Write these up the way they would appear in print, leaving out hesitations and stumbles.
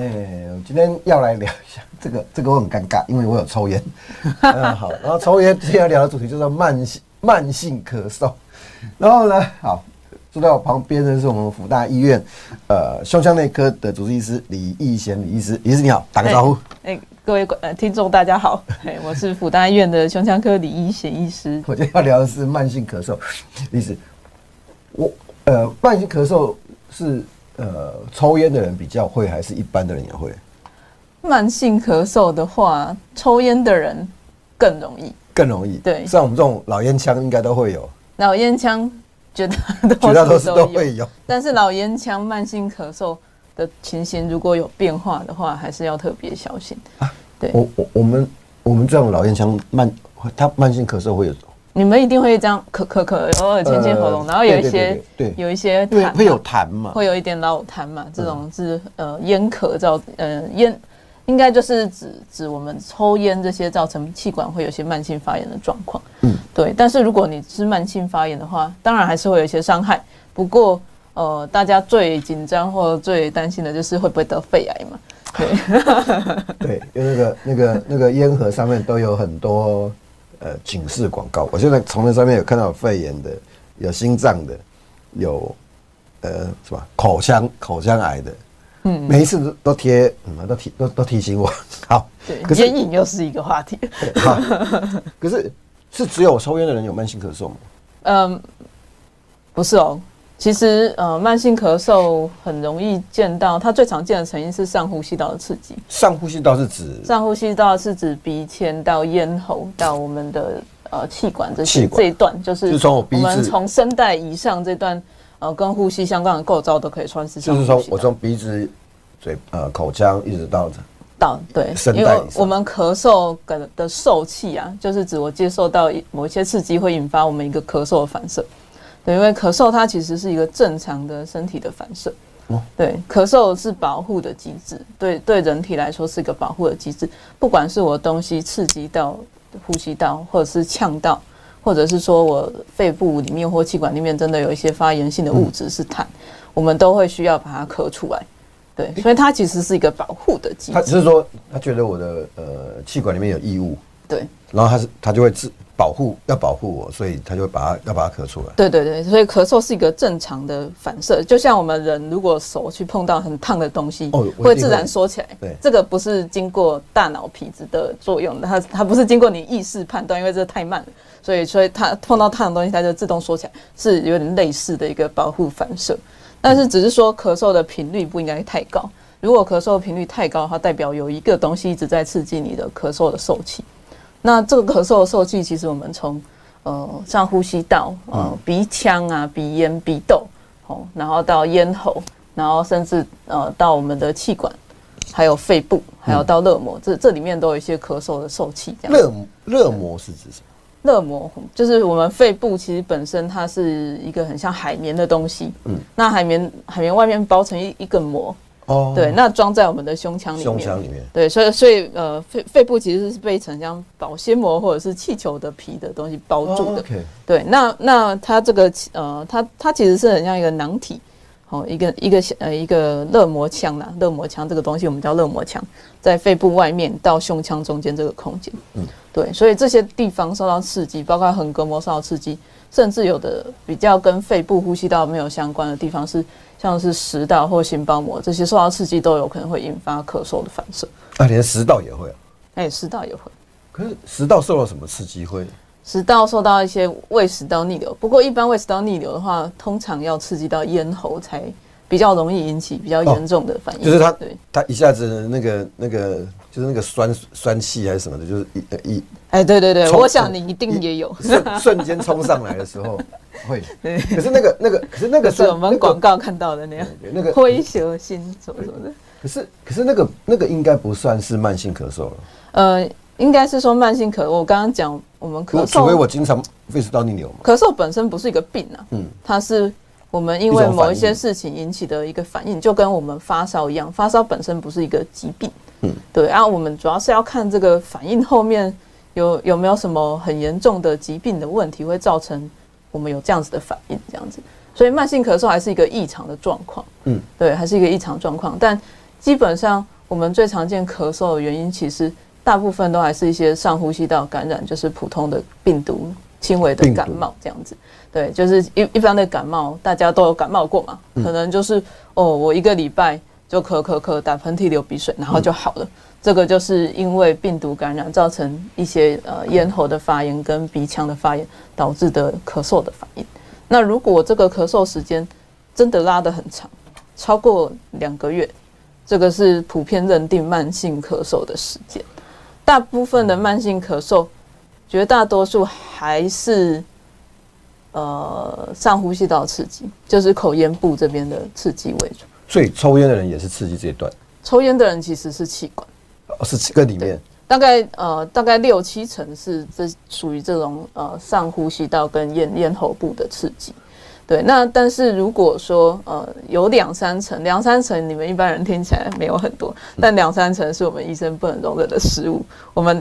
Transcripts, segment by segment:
我今天要来聊一下这个我很尴尬，因为我有抽烟。好，然后抽烟今天要聊的主题就是慢性咳嗽。然后呢，好，坐在我旁边的是我们辅大医院胸腔内科的主治医师李义贤李医师。李医师你好，打个招呼。各位听众大家好，我是辅大医院的胸腔科李义贤医师。我今天要聊的是慢性咳嗽。李医师，慢性咳嗽是抽烟的人比较会，还是一般的人也会？慢性咳嗽的话，抽烟的人更容易。更容易。对，像我们这种老烟枪应该都会有。老烟枪绝大多数都会有，但是老烟枪慢性咳嗽的情形如果有变化的话，还是要特别小心。对，我们这种老烟枪它慢性咳嗽会有。你们一定会这样咳，偶尔牵牵喉咙，然后有一些有一些痰，会有痰嘛，会有一点老痰嘛，这种是烟咳烟应该就是指我们抽烟这些造成气管会有些慢性发炎的状况。对。但是如果你是慢性发炎的话，当然还是会有一些伤害。不过大家最紧张或最担心的就是会不会得肺癌嘛？对，因为那个烟盒上面都有很多警示广告。我现在从那上面有看到有肺炎的，有心脏的，有什么口腔癌的。每一次都贴，都提醒我。好，对，烟瘾又是一个话题。好，可是只有抽烟的人有慢性咳嗽吗？不是哦。其实慢性咳嗽很容易见到，它最常见的成因是上呼吸道的刺激。上呼吸道是指鼻腔到咽喉到我们的气管这一段，就是我们从声带以上这段跟呼吸相关的构造都可以算是上呼吸道。就是我从鼻子、口腔一直到对，声带以上。因为我们咳嗽的受气啊，就是指我接受到某一些刺激会引发我们一个咳嗽的反射。对，因为咳嗽它其实是一个正常的身体的反射。对，咳嗽是保护的机制，对人体来说是一个保护的机制。不管是我东西刺激到呼吸道，或者是呛到，或者是说我肺部里面或气管里面真的有一些发炎性的物质是痰，我们都会需要把它咳出来。对，所以它其实是一个保护的机制。他只是说他觉得我的气管里面有异物。对，然后他就会要保护我，所以他就会把它咳出来。对，所以咳嗽是一个正常的反射，就像我们人如果手去碰到很烫的东西，会自然缩起来。对，这个不是经过大脑皮质的作用，它不是经过你意识判断，因为这太慢了，所以它碰到烫的东西，它就自动缩起来，是有点类似的一个保护反射。但是只是说咳嗽的频率不应该太高，如果咳嗽频率太高，它代表有一个东西一直在刺激你的咳嗽的受气。那这个咳嗽的受气，其实我们从上呼吸道、鼻腔啊、鼻咽、鼻窦，然后到咽喉，然后甚至到我们的气管，还有肺部，还有到肋膜，这里面都有一些咳嗽的受气。这样。肋膜是指什么？肋膜就是我们肺部，其实本身它是一个很像海绵的东西。那海绵外面包成一个膜。对，那装在我们的胸腔里面。对，所以肺部其实是被一层像保鲜膜或者是气球的皮的东西包住的。对，那它这个它其实是很像一个囊体，一个肋膜腔啦，肋膜腔这个东西我们叫肋膜腔，在肺部外面到胸腔中间这个空间。对，所以这些地方受到刺激，包括横膈膜受到刺激，甚至有的比较跟肺部呼吸道没有相关的地方像是食道或心包膜，这些受到刺激都有可能会引发咳嗽的反射。连食道也会啊？食道也会。可是食道受到什么刺激会？食道受到一些胃食道逆流，不过一般胃食道逆流的话，通常要刺激到咽喉才比较容易引起比较严重的反应。就是它一下子那个就是那个酸气还是什么的，就是对，我想你一定也有瞬间冲上来的时候会。可是那个是我们广告看到的那样，那个灰蛇心什么的。可是那个应该不算是慢性咳嗽了。应该是说慢性咳，我刚刚讲我们咳嗽，除非我经常胃食道逆流嘛。咳嗽本身不是一个病啊，它是我们因为某一些事情引起的一个反应，就跟我们发烧一样，发烧本身不是一个疾病。对，我们主要是要看这个反应后面有没有什么很严重的疾病的问题，会造成我们有这样子的反应，这样子。所以慢性咳嗽还是一个异常的状况。对，还是一个异常状况，但基本上我们最常见咳嗽的原因，其实大部分都还是一些上呼吸道感染，就是普通的病毒、轻微的感冒这样子。对，就是一般的感冒，大家都有感冒过嘛，可能就是我1个礼拜就咳，打喷嚏、流鼻水，然后就好了。这个就是因为病毒感染造成一些咽喉的发炎跟鼻腔的发炎导致的咳嗽的反应。那如果这个咳嗽时间真的拉得很长，超过2个月，这个是普遍认定慢性咳嗽的时间。大部分的慢性咳嗽，绝大多数还是上呼吸道刺激，就是口咽部这边的刺激为主。所以抽烟的人也是刺激这一段。抽烟的人其实是气管，是这个里面大概6-7成是属于这种上呼吸道跟咽喉部的刺激。对，那但是如果说有2-3成，你们一般人听起来没有很多，但2-3成是我们医生不能容忍的失误。我们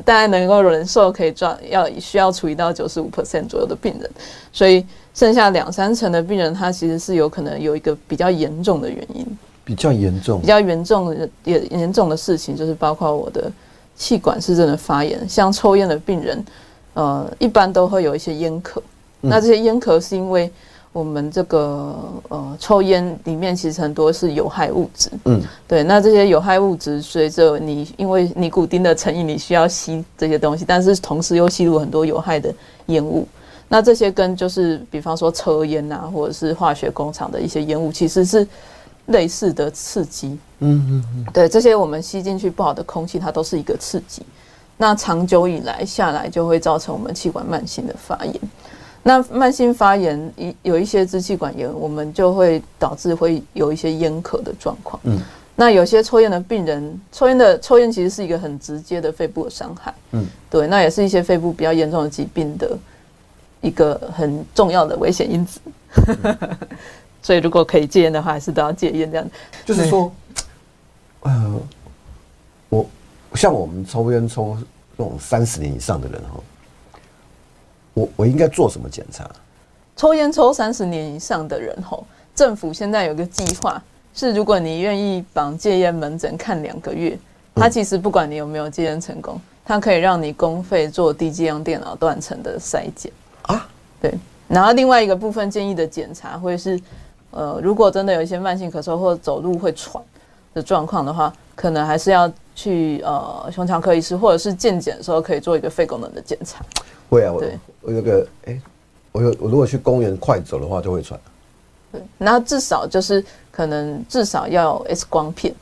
大概能够忍受可以需要处理到95% 左右的病人，所以剩下2-3成的病人，他其实是有可能有一个比较严重的原因。比较严重的事情就是包括我的气管是真的发炎，像抽烟的病人，一般都会有一些烟咳。那这些烟咳是因为我们这个抽烟里面其实很多是有害物质，对，那这些有害物质随着因为尼古丁的成瘾，你需要吸这些东西，但是同时又吸入很多有害的烟雾。那这些跟就是比方说车烟啊，或者是化学工厂的一些烟雾，其实是类似的刺激。对，这些我们吸进去不好的空气，它都是一个刺激。那长久以来下来，就会造成我们气管慢性的发炎。那慢性发炎有一些支气管炎，我们就会导致会有一些烟咳的状况。那有些抽烟的病人，抽烟其实是一个很直接的肺部的伤害。对，那也是一些肺部比较严重的疾病的一个很重要的危险因子。所以如果可以戒烟的话，还是都要戒烟这样。就是说，像我们抽烟抽那种30年以上的人哈。我应该做什么检查？抽烟抽30年以上的人吼，政府现在有个计划，是如果你愿意绑戒烟门诊看2个月，它其实不管你有没有戒烟成功，它可以让你公费做低剂量电脑断层的筛检啊。对，然后另外一个部分建议的检查会是，如果真的有一些慢性咳嗽或者走路会喘的状况的话，可能还是要去胸腔科医师或者是健检的时候可以做一个肺功能的检查。会啊，我有个我如果去公园快走的话就会喘。对，那至少要 X 光片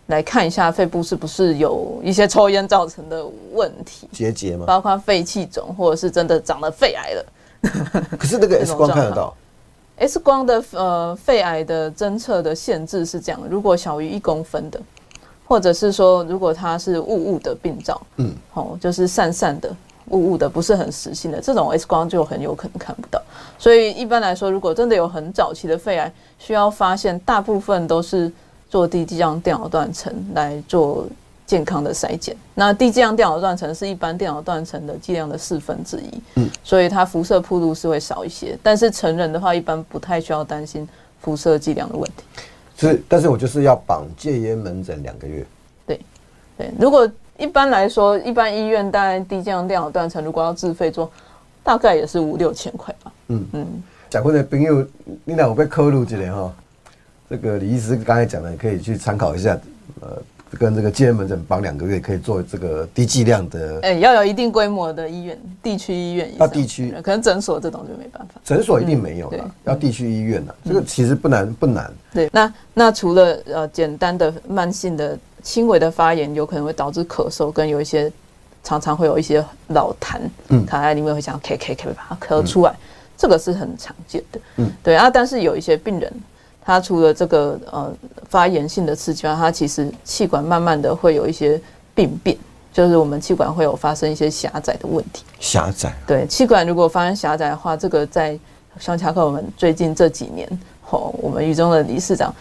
来看一下肺部是不是有一些抽烟造成的问题，结节吗？包括肺气肿，或者是真的长了肺癌了。可是那个 X 光看得到。X 光的肺癌的侦测的限制是这样：如果小于1公分的，或者是说如果它是雾的病灶，就是散的。雾的不是很实心的，这种 X 光就很有可能看不到。所以一般来说，如果真的有很早期的肺癌需要发现，大部分都是做低剂量电脑断层来做健康的筛检。那低剂量电脑断层是一般电脑断层的剂量的1/4，所以它辐射暴露是会少一些。但是成人的话，一般不太需要担心辐射剂量的问题。但是我就是要绑戒烟门诊2个月。对，如果一般来说，一般医院大概低剂量电脑断层，如果要自费做，大概也是5-6千块吧。讲过的朋友，你若有被考虑一下哈，这个李医师刚才讲的，可以去参考一下。跟这个戒烟门诊绑2个月，可以做这个低剂量的。要有一定规模的医院，地区医院以上。地区可能诊所这种就没办法。诊所一定没有啦，要地区医院啦。这个其实不难。对，那除了简单的慢性的轻微的发炎，有可能会导致咳嗽，跟有一些常常会有一些老痰卡在里面，会想咳把它咳出来，这个是很常见的。对啊，但是有一些病人，他除了这个发炎性的刺激外，他其实气管慢慢的会有一些病变，就是我们气管会有发生一些狭窄的问题。狭窄？对，气管如果发生狭窄的话，这个在胸腔科我们最近这几年，我们余中的理事长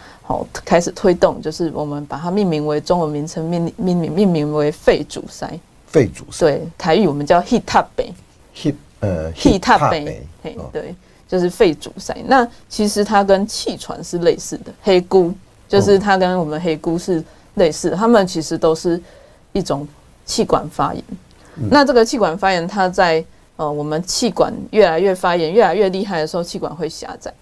开始推动，就是我们把它命名为中文名称命名为肺阻塞。肺阻塞？对，台语我们叫 heat up 杯。heat up 杯，对。就是肺阻塞，那其实它跟气喘是类似的，黑菇就是它跟我们黑菇是类似的，它们其实都是一种气管发炎。那这个气管发炎，它在我们气管越来越发炎、越来越厉害的时候，气管会狭窄。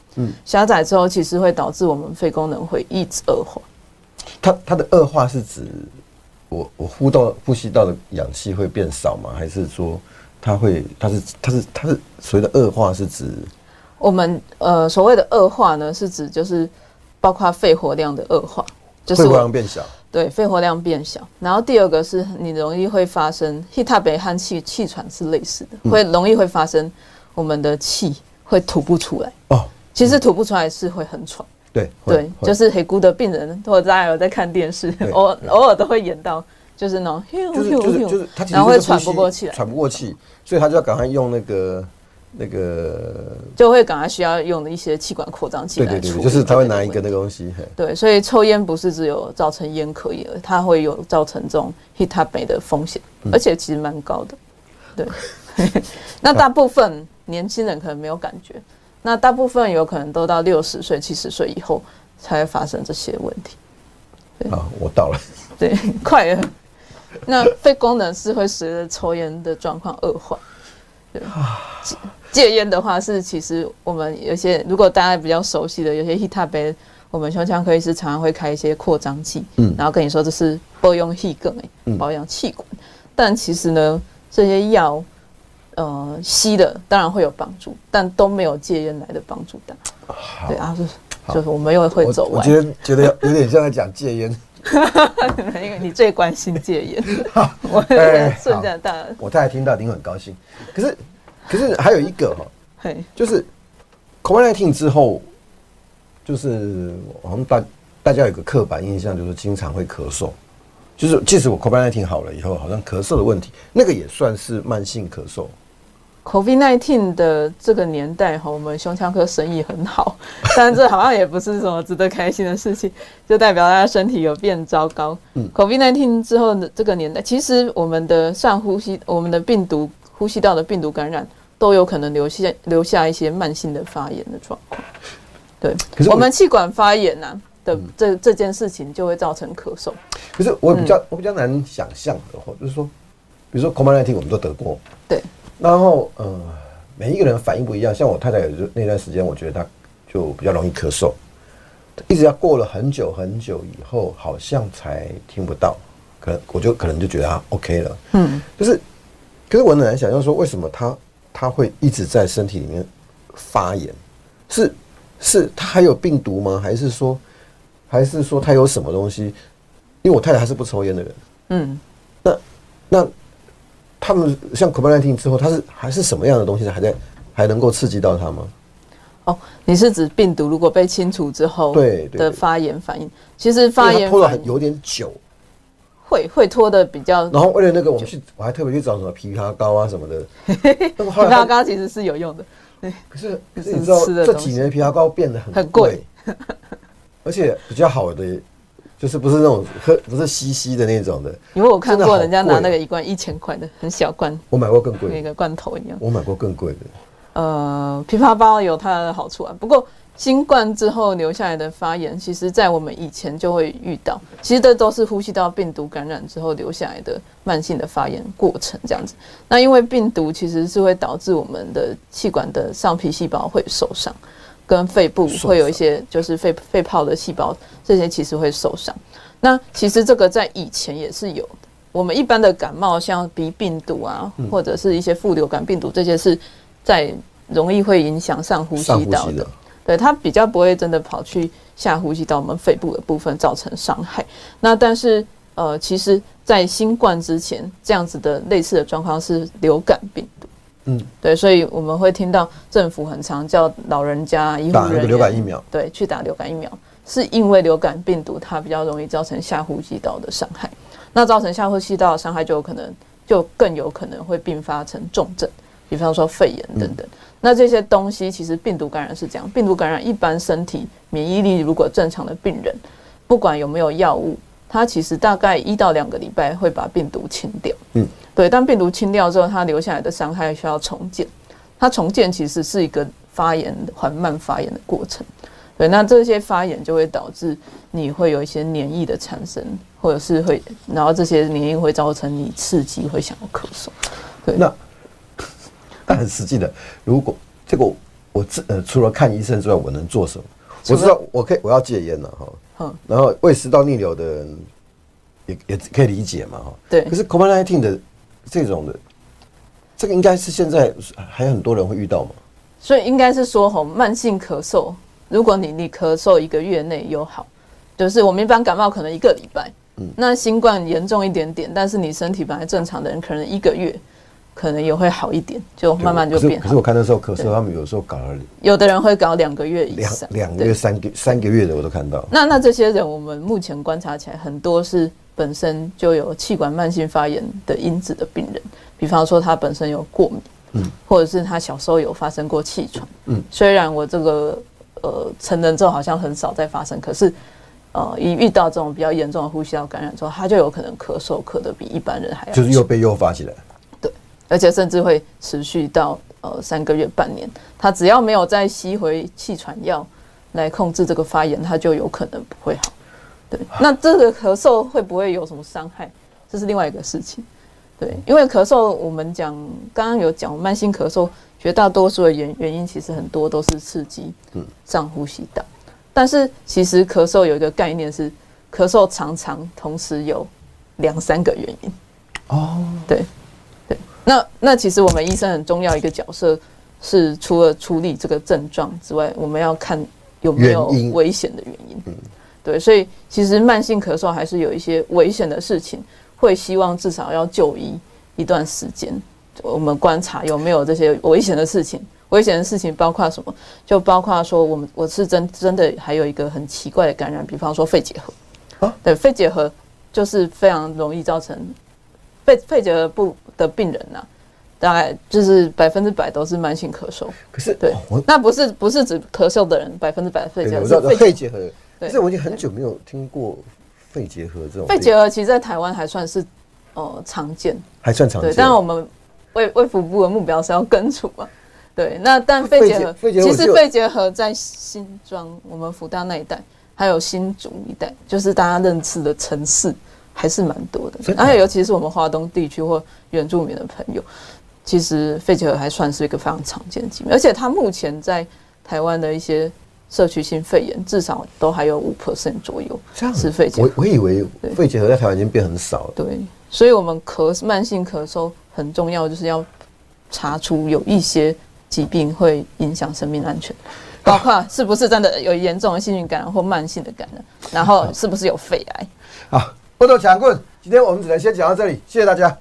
狭窄之后，其实会导致我们肺功能会一直恶化。它的恶化是指我呼吸道的氧气会变少吗？还是说它是所谓的恶化是指我们所谓的恶化呢，是指就是包括肺活量的恶化，就是肺活量变小。对，肺活量变小。然后第二个是你容易会发生 HIT 和气喘是类似的，容易会发生我们的气会吐不出来。其实吐不出来是会很喘。对，就是黑菇的病人，或者大家有在看电视，偶尔都会演到，就是那种就是他然后会喘不过气来，喘不过气，所以他就要赶快用那个就会赶快需要用的一些气管扩张器来处理。对，就是他会拿一个那个东西。对，所以抽烟不是只有造成烟可以，它会有造成这种 HIT 的风险，而且其实蛮高的。对，那大部分年轻人可能没有感觉。那大部分有可能都到60岁、70岁以后才会发生这些问题。我到了。对，快了。那肺功能是会随着抽烟的状况恶化。对，戒烟的话是，其实我们有些如果大家比较熟悉的，有些 HIT 我们胸腔科医师常常会开一些扩张剂，然后跟你说这是保养气管，保养气管。但其实呢，这些药。吸的当然会有帮助，但都没有戒烟来的帮助大。对啊，就是我们又会走歪。我觉得有点像在讲戒烟，因为你最关心戒烟。我瞬间大，我太太听到一定很高兴。可是还有一个就是 COVID-19 之后，就是好像大家有个刻板印象，就是经常会咳嗽。就是即使我 COVID-19 好了以后，好像咳嗽的问题，那个也算是慢性咳嗽。COVID-19 的这个年代我们胸腔科生意很好，但这好像也不是什么值得开心的事情，就代表大家身体有变糟糕。COVID-19 之后的这个年代，其实我们的我们的病毒呼吸道的病毒感染都有可能留下一些慢性的发炎的状况。对，我们气管发炎的这件事情就会造成咳嗽。可是我比较难想象的话，就是说，比如说 COVID-19 我们都得过，对，然后每一个人反应不一样。像我太太有那段时间，我觉得她就比较容易咳嗽，一直要过了很久很久以后，好像才听不到，可能就觉得她 OK 了。可是我很难想象说，为什么她会一直在身体里面发炎？是她还有病毒吗？还是说她有什么东西？因为我太太还是不抽烟的人。那他们像 COVID-19 之后，还是什么样的东西还能够刺激到他吗？你是指病毒如果被清除之后的发炎反应？其实发炎拖了有点久，会拖的比较。然后为了那个，我还特别去找什么枇杷膏啊什么的。枇杷膏其实是有用的。对，可是你知道这几年枇杷膏变得很贵，而且比较好的。就是不是那种不是稀的那种的，因为我看过人家拿那个一罐1000块的很小罐，我买过更贵，那个罐头一样。我买过更贵的。枇杷膏有它的好处啊，不过新冠之后留下来的发炎，其实在我们以前就会遇到，其实这都是呼吸道病毒感染之后留下来的慢性的发炎过程这样子。那因为病毒其实是会导致我们的气管的上皮细胞会受伤。跟肺部会有一些就是肺泡的细胞，这些其实会受伤。那其实这个在以前也是有的。我们一般的感冒，像鼻病毒啊，或者是一些副流感病毒，这些是在容易会影响上呼吸道的。对，它比较不会真的跑去下呼吸道我们肺部的部分造成伤害。那但是其实在新冠之前，这样子的类似的状况是流感病毒。对，所以我们会听到政府很常叫老人家、医护人员打流感疫苗，对，去打流感疫苗，是因为流感病毒它比较容易造成下呼吸道的伤害。那造成下呼吸道的伤害，就更有可能会并发成重症，比方说肺炎等等。那这些东西其实病毒感染是这样，病毒感染一般身体免疫力如果正常的病人，不管有没有药物，它其实大概1到2个礼拜会把病毒清掉。对，但病毒清掉之后，它留下来的伤害需要重建。它重建其实是一个缓慢发炎的过程。对，那这些发炎就会导致你会有一些黏液的产生，或者是然后这些黏液会造成你刺激，会想要咳嗽。对，那很实际的，如果这个我除了看医生之外，我能做什么？我知道我要戒烟了哈，然后胃食道逆流的人也可以理解嘛哈。对。可是 COVID-19 的这种的，这个应该是现在还有很多人会遇到嘛。所以应该是说慢性咳嗽，如果你咳嗽1个月内有好，就是我们一般感冒可能1个礼拜，那新冠严重一点点，但是你身体本来正常的人可能1个月。可能也会好一点，就慢慢就变好。可是我看那时候咳嗽，他们有时候搞了，有的人会搞2个月以上，2个月、3个月的我都看到。那这些人，我们目前观察起来，很多是本身就有气管慢性发炎的因子的病人，比方说他本身有过敏，或者是他小时候有发生过气喘，虽然我这个成人之后好像很少再发生，可是一遇到这种比较严重的呼吸道感染之后，他就有可能咳嗽咳得比一般人还要，就是又被诱发起来。而且甚至会持续到3个月、半年。他只要没有再吸回气喘药来控制这个发炎，他就有可能不会好。对，那这个咳嗽会不会有什么伤害？这是另外一个事情。对，因为咳嗽我们刚刚有讲慢性咳嗽，绝大多数的原因其实很多都是刺激上呼吸道。但是其实咳嗽有一个概念是，咳嗽常常同时有2、3个原因。对。那其实我们医生很重要一个角色是，除了处理这个症状之外，我们要看有没有危险的原因。对，所以其实慢性咳嗽还是有一些危险的事情，会希望至少要就医一段时间，我们观察有没有这些危险的事情。危险的事情包括什么？就包括说我是真的还有一个很奇怪的感染，比方说肺结核。对，肺结核就是非常容易造成肺结核的病人大概就是100%都是慢性咳嗽。可是对，那不是指咳嗽的人100%肺结核，我知道肺结核。可是我已经很久没有听过肺结核这种。肺结核其实在台湾还算是常见，还算常见。对，但我们卫福部的目标是要根除嘛。对，但肺结核其实肺结核在新庄我们福大那一带，还有新竹一带，就是大家认识的城市还是蛮多的。而且尤其是我们华东地区或原住民的朋友，其实肺结核还算是一个非常常见的疾病，而且它目前在台湾的一些社区性肺炎至少都还有5% 左右是肺结核。我以为肺结核在台湾已经变很少了。对，所以我们慢性咳嗽很重要，就是要查出有一些疾病会影响生命安全，包括是不是真的有严重的细菌感染或慢性的感染，然后是不是有肺癌。好，不多讲棍，今天我们只能先讲到这里，谢谢大家。